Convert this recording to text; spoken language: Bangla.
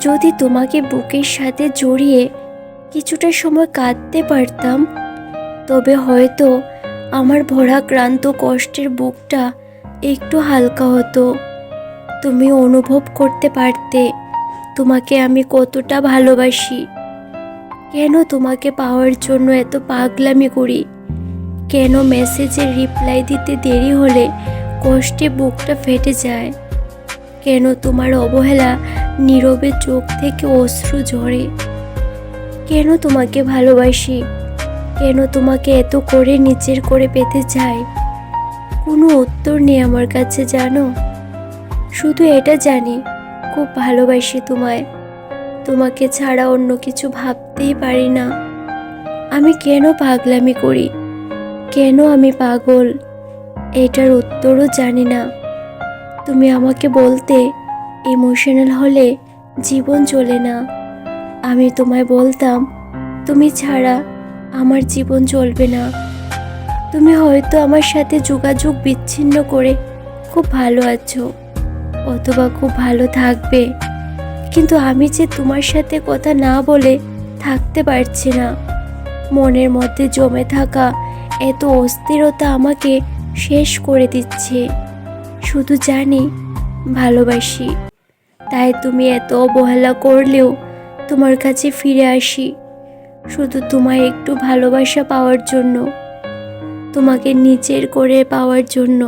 যদি তোমাকে বুকের সাথে জড়িয়ে কিছুটা সময় কাঁদতে পারতাম, তবে হয়তো আমার ভরাক্রান্ত কষ্টের বুকটা একটু হালকা হতো। তুমি অনুভব করতে পারতে তোমাকে আমি কতটা ভালোবাসি। কেন তোমাকে পাওয়ার জন্য এত পাগলামি করি? কেন মেসেজের রিপ্লাই দিতে দেরি হলে কষ্টে বুকটা ফেটে যায়? কেন তোমার অবহেলা নীরবে চোখ থেকে অশ্রু ঝরে? কেন তোমাকে ভালোবাসি? কেন তোমাকে এত করে নিজের করে পেতে চাই? কোনো উত্তর নেই আমার কাছে, জানো। শুধু এটা জানি, খুব ভালোবাসি তোমায়। তোমাকে ছাড়া অন্য কিছু ভাবতেই পারি না। আমি কেন পাগলামি করি? কেন আমি পাগল? এটার উত্তরও জানি না। তুমি আমাকে বলতে, ইমোশনাল হলে জীবন চলে না। আমি তোমায় বলতাম, তুমি ছাড়া আমার জীবন চলবে না। তুমি হয়তো আমার সাথে যোগাযোগ বিচ্ছিন্ন করে খুব ভালো আছো, অথবা খুব ভালো থাকবে, কিন্তু আমি যে তোমার সাথে কথা না বলে থাকতে পারছি না। মনের মধ্যে জমে থাকা এত অস্থিরতা আমাকে শেষ করে দিচ্ছে। শুধু জানি ভালোবাসি, তাই তুমি এত অবহেলা করলেও তোমার কাছে ফিরে আসি, শুধু তোমায় একটু ভালোবাসা পাওয়ার জন্য, তোমাকে নিজের করে পাওয়ার জন্য।